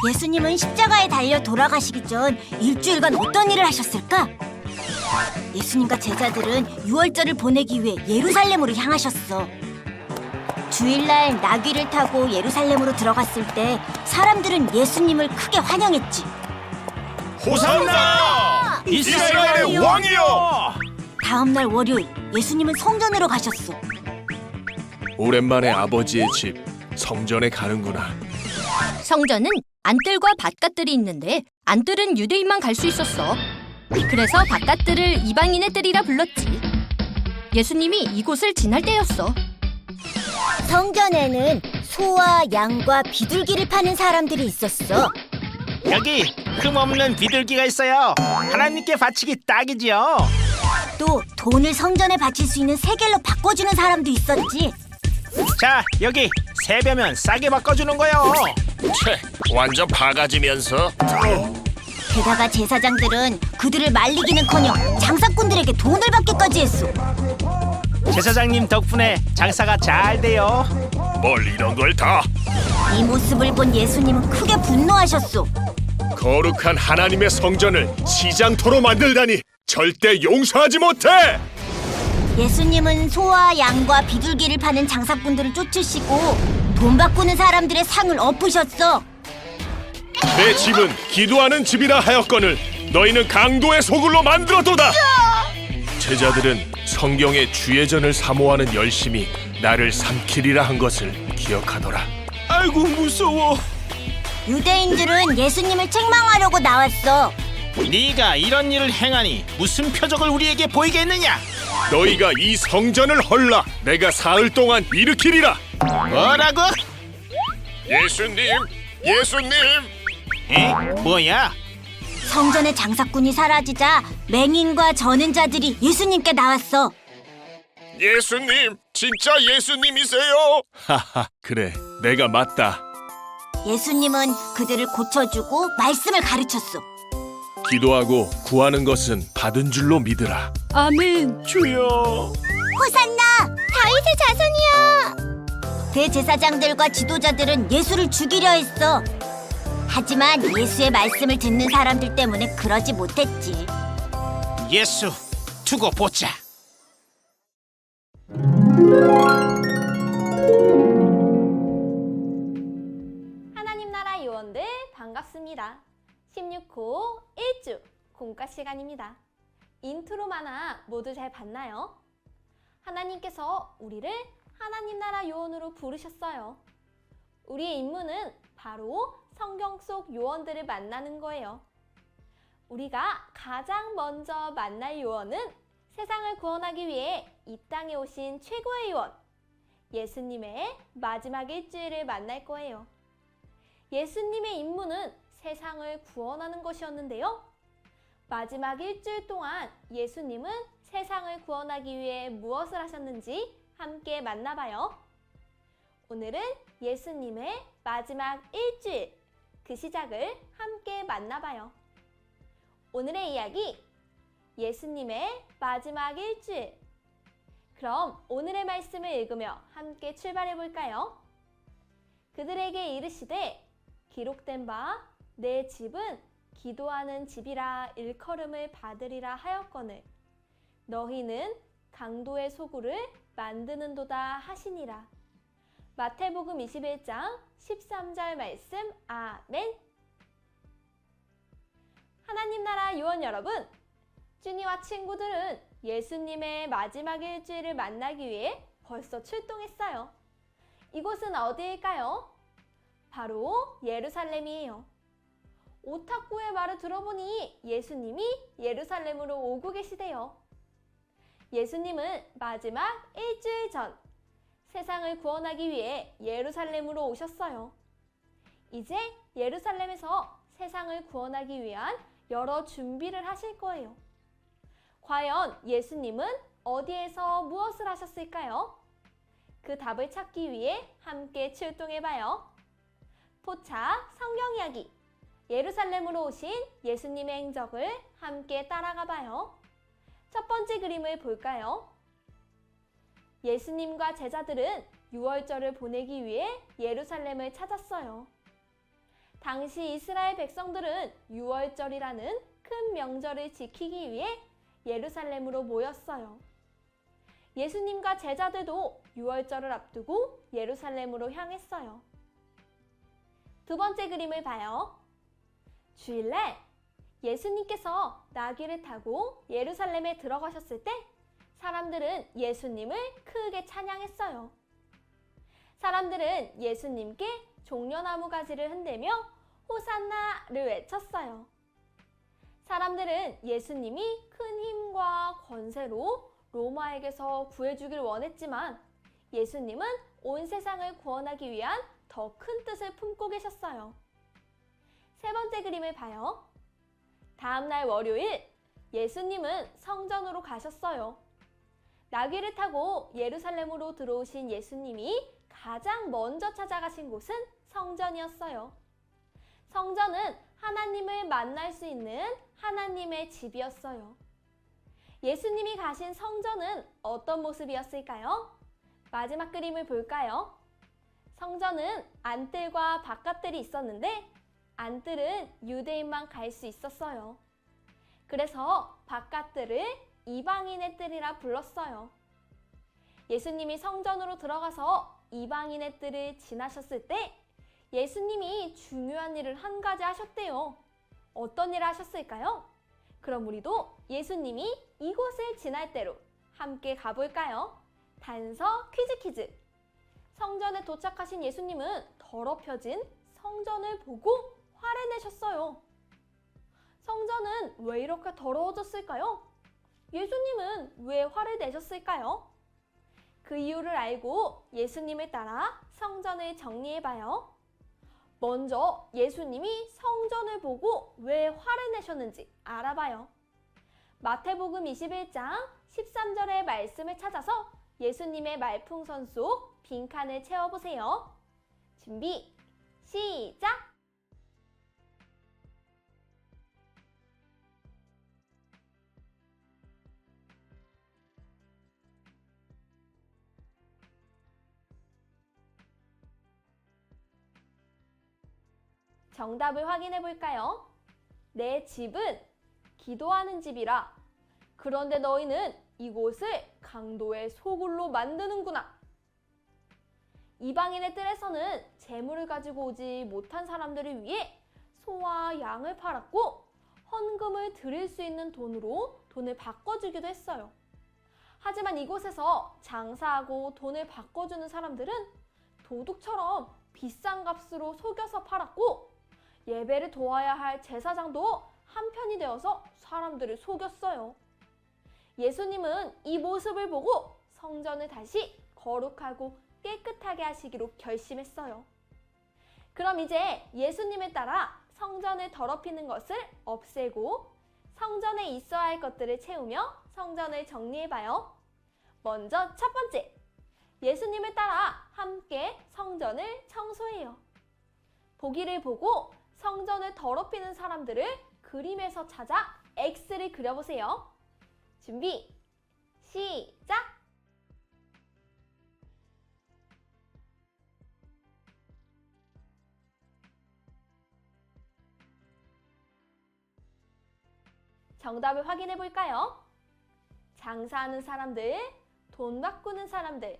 예수님은 십자가에 달려 돌아가시기 전 일주일간 어떤 일을 하셨을까? 예수님과 제자들은 유월절을 보내기 위해 예루살렘으로 향하셨어. 주일날 나귀를 타고 예루살렘으로 들어갔을 때 사람들은 예수님을 크게 환영했지. 호산나! 이스라엘의 왕이여! 다음날 월요일, 예수님은 성전으로 가셨어. 오랜만에 아버지의 집 성전에 가는구나. 성전은 안뜰과 밭갓들이 있는데 안뜰은 유대인만 갈 수 있었어. 그래서 밭갓들을 이방인의 뜰이라 불렀지. 예수님이 이곳을 지날 때였어. 성전에는 소와 양과 비둘기를 파는 사람들이 있었어. 여기 흠없는 비둘기가 있어요. 하나님께 바치기 딱이지요. 또 돈을 성전에 바칠 수 있는 세겔로 바꿔주는 사람도 있었지. 자, 여기 세배면 싸게 바꿔주는 거요. 채, 완전 바가지면서. 게다가 제사장들은 그들을 말리기는커녕 장사꾼들에게 돈을 받기까지 했어. 제사장님 덕분에 장사가 잘 돼요. 뭘 이런 걸 다. 이 모습을 본 예수님은 크게 분노하셨어. 거룩한 하나님의 성전을 시장터로 만들다니 절대 용서하지 못해. 예수님은 소와 양과 비둘기를 파는 장사꾼들을 쫓으시고 돈 바꾸는 사람들의 상을 엎으셨어. 내 집은 기도하는 집이라 하였거늘 너희는 강도의 소굴로 만들어도다. 제자들은 성경의 주예전을 사모하는 열심이 나를 삼키리라 한 것을 기억하더라. 아이고 무서워. 유대인들은 예수님을 책망하려고 나왔어. 네가 이런 일을 행하니 무슨 표적을 우리에게 보이겠느냐? 너희가 이 성전을 헐라 내가 사흘 동안 일으키리라. 뭐라고? 예수님, 예수님. 에? 뭐야? 성전의 장사꾼이 사라지자 맹인과 저는 자들이 예수님께 나왔어. 예수님, 진짜 예수님이세요? 하하, 그래, 내가 맞다. 예수님은 그들을 고쳐주고 말씀을 가르쳤어. 기도하고 구하는 것은 받은 줄로 믿으라. 아멘. 주여. 호산나! 다윗의 자손이여! 대제사장들과 지도자들은 예수를 죽이려 했어. 하지만 예수의 말씀을 듣는 사람들 때문에 그러지 못했지. 예수 두고 보자. 하나님 나라 요원들 반갑습니다. 16호 1주 공과 시간입니다. 인트로 만화 모두 잘 봤나요? 하나님께서 우리를 하나님 나라 요원으로 부르셨어요. 우리의 임무는 바로 성경 속 요원들을 만나는 거예요. 우리가 가장 먼저 만날 요원은 세상을 구원하기 위해 이 땅에 오신 최고의 요원, 예수님의 마지막 일주일을 만날 거예요. 예수님의 임무는 세상을 구원하는 것이었는데요. 마지막 일주일 동안 예수님은 세상을 구원하기 위해 무엇을 하셨는지 함께 만나봐요. 오늘은 예수님의 마지막 일주일, 그 시작을 함께 만나봐요. 오늘의 이야기, 예수님의 마지막 일주일. 그럼 오늘의 말씀을 읽으며 함께 출발해 볼까요? 그들에게 이르시되 기록된 바 내 집은 기도하는 집이라 일컬음을 받으리라 하였거늘 너희는 강도의 소굴을 만드는도다 하시니라. 마태복음 21장 13절 말씀. 아멘. 하나님 나라 요원 여러분, 쭈니와 친구들은 예수님의 마지막 일주일을 만나기 위해 벌써 출동했어요. 이곳은 어디일까요? 바로 예루살렘이에요. 오타쿠의 말을 들어보니 예수님이 예루살렘으로 오고 계시대요. 예수님은 마지막 일주일 전 세상을 구원하기 위해 예루살렘으로 오셨어요. 이제 예루살렘에서 세상을 구원하기 위한 여러 준비를 하실 거예요. 과연 예수님은 어디에서 무엇을 하셨을까요? 그 답을 찾기 위해 함께 출동해봐요. 포차 성경 이야기, 예루살렘으로 오신 예수님의 행적을 함께 따라가봐요. 첫 번째 그림을 볼까요? 예수님과 제자들은 유월절을 보내기 위해 예루살렘을 찾았어요. 당시 이스라엘 백성들은 유월절이라는 큰 명절을 지키기 위해 예루살렘으로 모였어요. 예수님과 제자들도 유월절을 앞두고 예루살렘으로 향했어요. 두 번째 그림을 봐요. 주일날 예수님께서 나귀를 타고 예루살렘에 들어가셨을 때 사람들은 예수님을 크게 찬양했어요. 사람들은 예수님께 종려나무 가지를 흔들며 호산나를 외쳤어요. 사람들은 예수님이 큰 힘과 권세로 로마에게서 구해주길 원했지만 예수님은 온 세상을 구원하기 위한 더 큰 뜻을 품고 계셨어요. 세 번째 그림을 봐요. 다음날 월요일, 예수님은 성전으로 가셨어요. 나귀를 타고 예루살렘으로 들어오신 예수님이 가장 먼저 찾아가신 곳은 성전이었어요. 성전은 하나님을 만날 수 있는 하나님의 집이었어요. 예수님이 가신 성전은 어떤 모습이었을까요? 마지막 그림을 볼까요? 성전은 안뜰과 바깥뜰이 있었는데 안뜰은 유대인만 갈 수 있었어요. 그래서 바깥뜰을 이방인의 뜰이라 불렀어요. 예수님이 성전으로 들어가서 이방인의 뜰을 지나셨을 때 예수님이 중요한 일을 한 가지 하셨대요. 어떤 일을 하셨을까요? 그럼 우리도 예수님이 이곳을 지날 때로 함께 가볼까요? 단서 퀴즈. 성전에 도착하신 예수님은 더럽혀진 성전을 보고 화를 내셨어요. 성전은 왜 이렇게 더러워졌을까요? 예수님은 왜 화를 내셨을까요? 그 이유를 알고 예수님을 따라 성전을 정리해봐요. 먼저 예수님이 성전을 보고 왜 화를 내셨는지 알아봐요. 마태복음 21장 13절의 말씀을 찾아서 예수님의 말풍선 속 빈칸을 채워보세요. 준비, 시작! 정답을 확인해 볼까요? 내 집은 기도하는 집이라. 그런데 너희는 이곳을 강도의 소굴로 만드는구나. 이방인의 뜰에서는 재물을 가지고 오지 못한 사람들을 위해 소와 양을 팔았고 헌금을 드릴 수 있는 돈으로 돈을 바꿔주기도 했어요. 하지만 이곳에서 장사하고 돈을 바꿔주는 사람들은 도둑처럼 비싼 값으로 속여서 팔았고 예배를 도와야 할 제사장도 한편이 되어서 사람들을 속였어요. 예수님은 이 모습을 보고 성전을 다시 거룩하고 깨끗하게 하시기로 결심했어요. 그럼 이제 예수님을 따라 성전을 더럽히는 것을 없애고 성전에 있어야 할 것들을 채우며 성전을 정리해봐요. 먼저 첫 번째, 예수님을 따라 함께 성전을 청소해요. 보기를 보고 성전을 더럽히는 사람들을 그림에서 찾아 X를 그려보세요. 준비, 시작! 정답을 확인해 볼까요? 장사하는 사람들, 돈 바꾸는 사람들,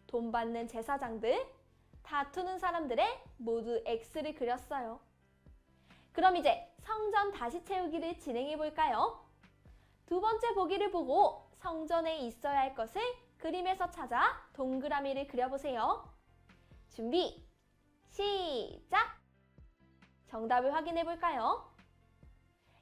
돈 받는 제사장들, 다투는 사람들의 모두 X를 그렸어요. 그럼 이제 성전 다시 채우기를 진행해 볼까요? 두 번째 보기를 보고 성전에 있어야 할 것을 그림에서 찾아 동그라미를 그려보세요. 준비, 시작! 정답을 확인해 볼까요?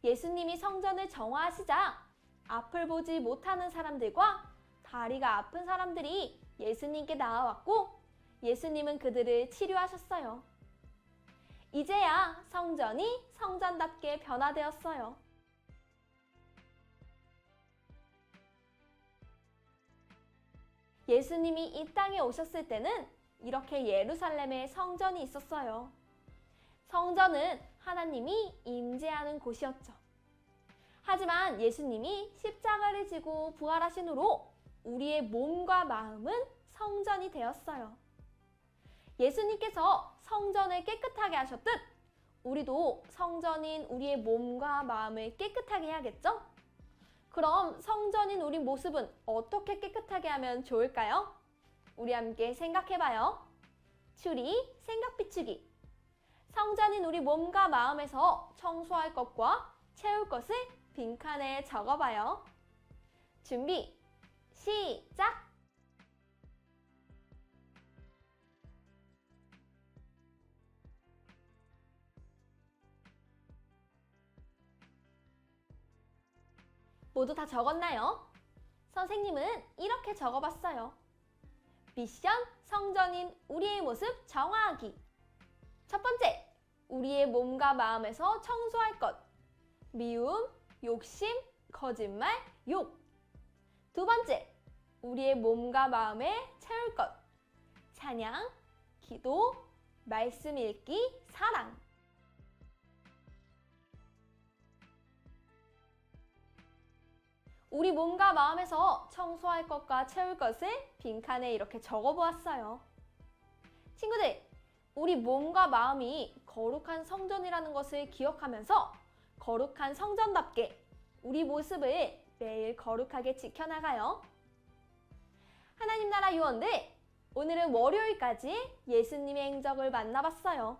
예수님이 성전을 정화하시자 앞을 보지 못하는 사람들과 다리가 아픈 사람들이 예수님께 나아왔고 예수님은 그들을 치료하셨어요. 이제야 성전이 성전답게 변화되었어요. 예수님이 이 땅에 오셨을 때는 이렇게 예루살렘에 성전이 있었어요. 성전은 하나님이 임재하는 곳이었죠. 하지만 예수님이 십자가를 지고 부활하신 후로 우리의 몸과 마음은 성전이 되었어요. 예수님께서 성전을 깨끗하게 하셨듯 우리도 성전인 우리의 몸과 마음을 깨끗하게 해야겠죠? 그럼 성전인 우리 모습은 어떻게 깨끗하게 하면 좋을까요? 우리 함께 생각해봐요. 추리, 생각 비추기. 성전인 우리 몸과 마음에서 청소할 것과 채울 것을 빈칸에 적어봐요. 준비, 시작! 모두 다 적었나요? 선생님은 이렇게 적어봤어요. 미션 성전인 우리의 모습 정화하기. 첫 번째, 우리의 몸과 마음에서 청소할 것. 미움, 욕심, 거짓말, 욕. 두 번째, 우리의 몸과 마음에 채울 것. 찬양, 기도, 말씀 읽기, 사랑. 우리 몸과 마음에서 청소할 것과 채울 것을 빈칸에 이렇게 적어보았어요. 친구들, 우리 몸과 마음이 거룩한 성전이라는 것을 기억하면서 거룩한 성전답게 우리 모습을 매일 거룩하게 지켜나가요. 하나님 나라 요원들, 오늘은 월요일까지 예수님의 행적을 만나봤어요.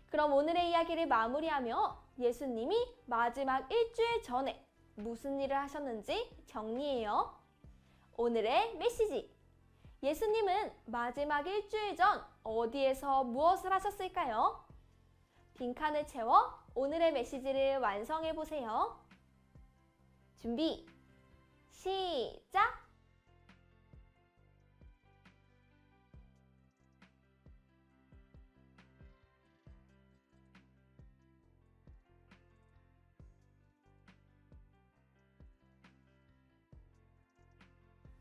그럼 오늘의 이야기를 마무리하며 예수님이 마지막 일주일 전에 무슨 일을 하셨는지 정리해요. 오늘의 메시지. 예수님은 마지막 일주일 전 어디에서 무엇을 하셨을까요? 빈칸을 채워 오늘의 메시지를 완성해 보세요. 준비, 시작!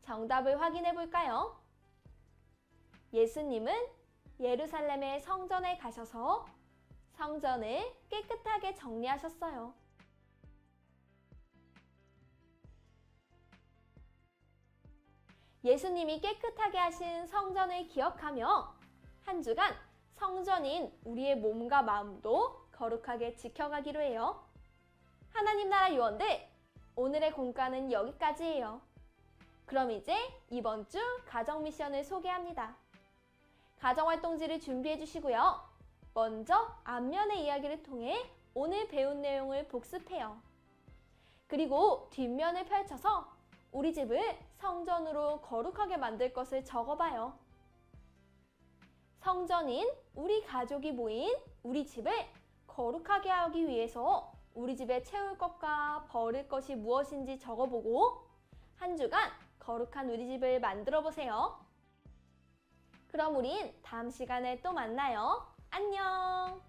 정답을 확인해 볼까요? 예수님은 예루살렘의 성전에 가셔서 성전을 깨끗하게 정리하셨어요. 예수님이 깨끗하게 하신 성전을 기억하며 한 주간 성전인 우리의 몸과 마음도 거룩하게 지켜가기로 해요. 하나님 나라 요원들, 오늘의 공과는 여기까지예요. 그럼 이제 이번 주 가정 미션을 소개합니다. 가정활동지를 준비해 주시고요. 먼저 앞면의 이야기를 통해 오늘 배운 내용을 복습해요. 그리고 뒷면을 펼쳐서 우리 집을 성전으로 거룩하게 만들 것을 적어봐요. 성전인 우리 가족이 모인 우리 집을 거룩하게 하기 위해서 우리 집에 채울 것과 버릴 것이 무엇인지 적어보고 한 주간 거룩한 우리 집을 만들어 보세요. 그럼 우린 다음 시간에 또 만나요. 안녕!